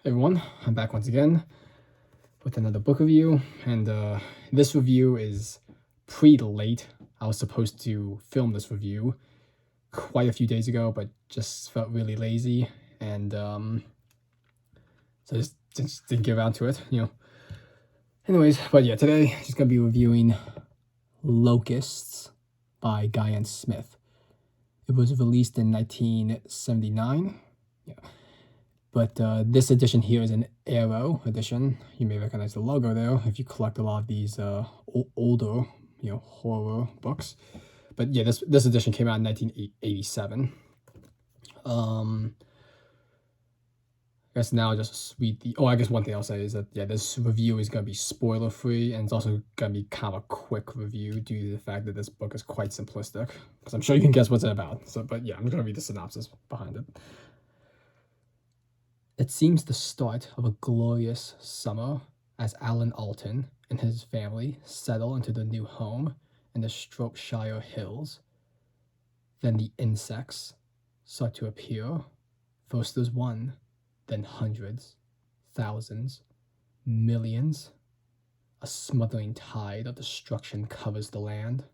Hey everyone, I'm back once again with another book review, and this review is pretty late. I was supposed to film this review quite a few days ago, but just felt really lazy, and so just didn't get around to it. Anyways, but yeah, today I'm just gonna be reviewing Locusts by Guyan Smith. It was released in 1979. Yeah. But this edition here is an Arrow edition. You may recognize the logo there if you collect a lot of these older, horror books. But yeah, this edition came out in 1987. I guess now I'll just read the. Oh, I guess one thing I'll say is that this review is gonna be spoiler free, and it's also gonna be kind of a quick review due to the fact that this book is quite simplistic. Because I'm sure you can guess what's it about. So, but yeah, I'm gonna read the synopsis behind it. It seems the start of a glorious summer as Alan Alton and his family settle into the new home in the Shropshire Hills. Then the insects start to appear. First there's one, then hundreds, thousands, millions. A smothering tide of destruction covers the land.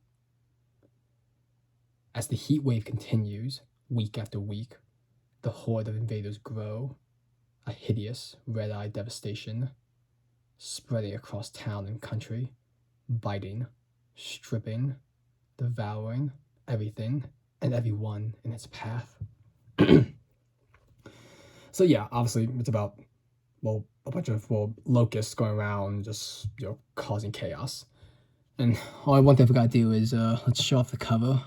As the heat wave continues, week after week, the horde of invaders grow. A hideous red-eyed devastation spreading across town and country, biting, stripping, devouring everything and everyone in its path. So yeah, obviously it's about a bunch of locusts going around just causing chaos. And one thing I forgot to do is let's show off the cover.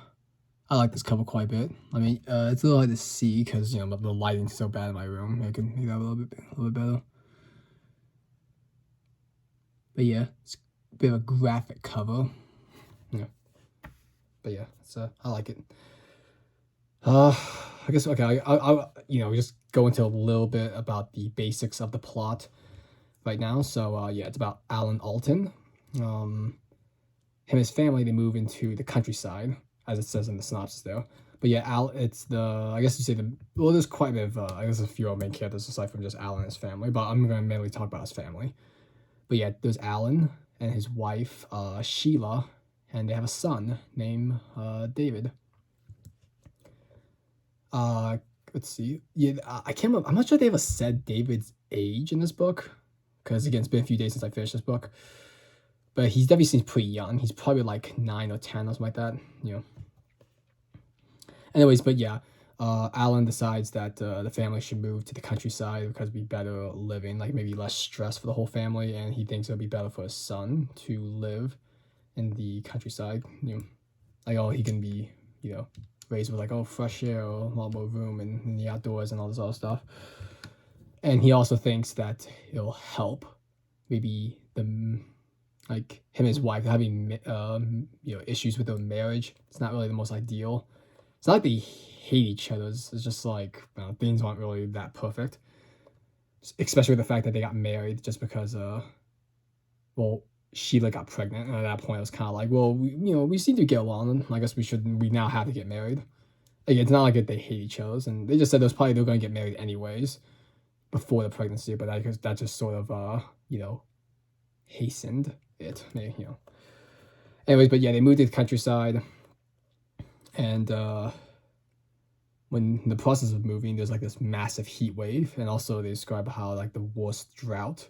I like this cover quite a bit. I mean, it's a little hard to see because the lighting's so bad in my room. I can make that a little bit better. But yeah, it's a bit of a graphic cover. Yeah. But yeah, I like it. I guess okay. I'll just go into a little bit about the basics of the plot right now. So yeah, it's about Alan Alton. Him and his family, they move into the countryside, as it says in the synopsis there. But yeah, it's I guess you say there's quite a bit of, I guess a few other main characters aside from just Alan and his family, but I'm going to mainly talk about his family. But yeah, there's Alan and his wife, Sheila, and they have a son named David. Let's see. Yeah, I can't remember. I'm not sure they ever said David's age in this book, because again, it's been a few days since I finished this book. But he definitely seems pretty young. He's probably like 9 or 10 or something like that, Anyways, but yeah, Alan decides that the family should move to the countryside because it'd be better living, like maybe less stress for the whole family, and he thinks it'll be better for his son to live in the countryside. Like he can be, raised with like fresh air, or a lot more room in the outdoors and all this other stuff. And he also thinks that it'll help maybe like him and his wife having issues with their marriage. It's not really the most ideal. It's not like they hate each other. It's just like things aren't really that perfect. Especially with the fact that they got married just because Sheila got pregnant, and at that point it was kind of like, well, we seem to get along, and I guess we now have to get married. Like, it's not like they hate each other, and they just said they're going to get married anyways before the pregnancy, but that just sort of hastened it, Anyways, but yeah, they moved to the countryside, and when in the process of moving, there's like this massive heat wave, and also they describe how like the worst drought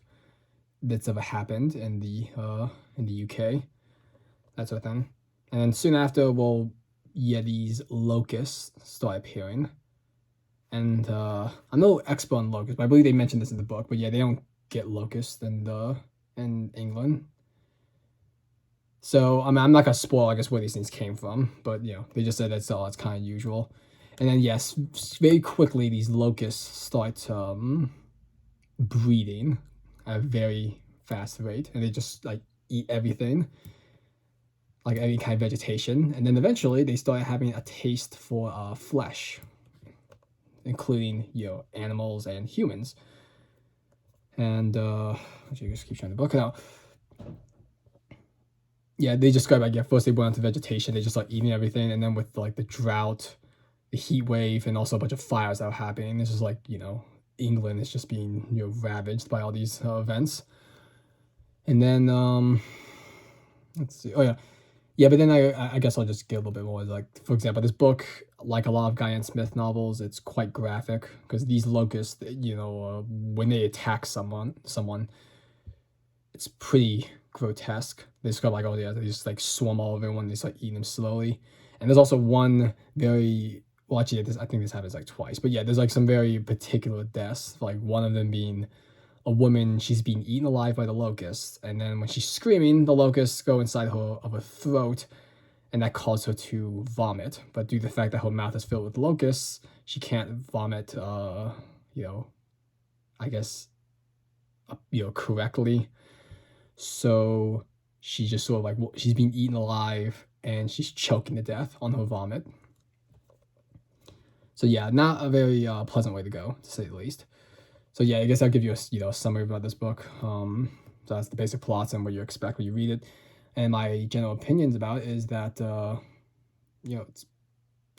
that's ever happened in the UK, that sort of thing. And then soon after, these locusts start appearing. And I'm no expert on locusts, but I believe they mentioned this in the book. But yeah, they don't get locusts in England. So I mean, I'm not gonna spoil, I guess, where these things came from, but they just said that's kind of usual. And then yes, very quickly these locusts start breeding at a very fast rate, and they just like eat everything, like any kind of vegetation, and then eventually they start having a taste for flesh, including animals and humans. And actually, just keep trying to book it out. Yeah, they describe like first they went onto vegetation, they just like eating everything, and then with like the drought, the heat wave, and also a bunch of fires that were happening, it's just like England is just being, ravaged by all these events. And then let's see. Oh yeah, yeah. But then I guess I'll just get a little bit more. Like, for example, this book, like a lot of Guy Smith novels, it's quite graphic because these locusts, when they attack someone, it's pretty grotesque. They just got like, oh yeah, they just like swarm all over everyone. They start eating them slowly. And there's also one very, well, actually, I think this happens like twice, but yeah, there's like some very particular deaths. Like one of them being a woman, she's being eaten alive by the locusts, and then when she's screaming, the locusts go inside her throat, and that causes her to vomit. But due to the fact that her mouth is filled with locusts, she can't vomit. I guess, correctly. So she's just sort of like, she's being eaten alive, and she's choking to death on her vomit. So yeah, not a very pleasant way to go, to say the least. So yeah, I guess I'll give you a summary about this book. So that's the basic plots and what you expect when you read it. And my general opinions about it is that it's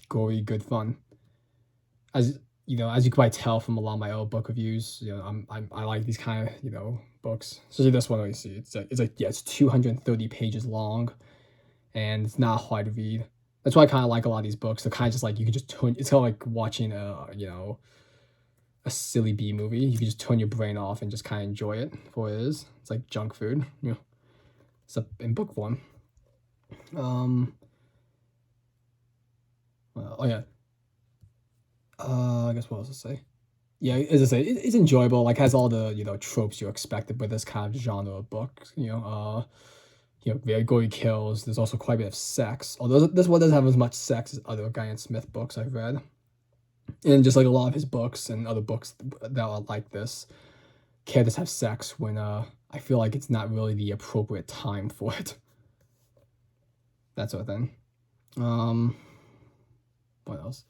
gory, good fun. As as you can probably tell from a lot of my old book reviews, I like these kind of books. Especially this one. You see, it's 230 pages long, and it's not hard to read. That's why I kind of like a lot of these books. They're kind of just like you can just turn. It's kind of like watching a silly B movie. You can just turn your brain off and just kind of enjoy it for what it is. It's like junk food. It's in book form. Oh yeah. I guess what else to say? Yeah, as I say, it's enjoyable. Like has all the tropes you expected with this kind of genre of book. Very gory kills. There's also quite a bit of sex. Although this one doesn't have as much sex as other Guy Smith books I've read. And just like a lot of his books and other books that are like this, characters have sex when I feel like it's not really the appropriate time for it. That sort of thing. What else?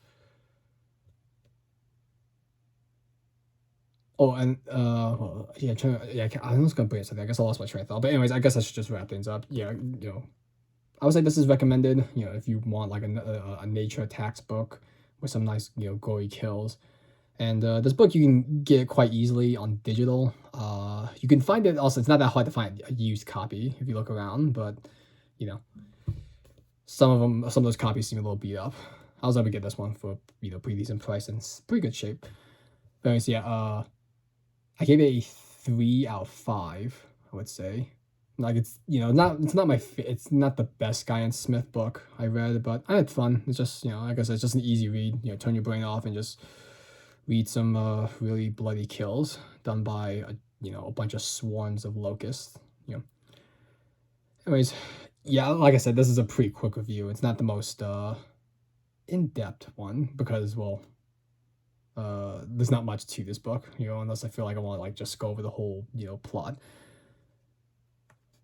Oh, and well, yeah, I was gonna bring something. I guess I lost my train of thought. But anyways, I guess I should just wrap things up. Yeah, I would say this is recommended. If you want like a nature attacks book with some nice gory kills. And this book you can get quite easily on digital. You can find it also. It's not that hard to find a used copy if you look around, but some of those copies seem a little beat up. I was able to get this one for pretty decent price and it's pretty good shape. But anyways, yeah, I gave it a 3 out of 5. I would say, like it's it's not the best Guy Smith book I read, but I had fun. It's just like I said, it's just an easy read. Turn your brain off and just read some really bloody kills done by a bunch of swarms of locusts. Anyways, yeah, like I said, this is a pretty quick review. It's not the most in-depth one because there's not much to this book, unless I feel like I want to like just go over the whole plot.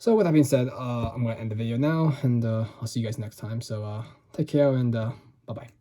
So with that being said, I'm gonna end the video now, and I'll see you guys next time. So take care and bye bye.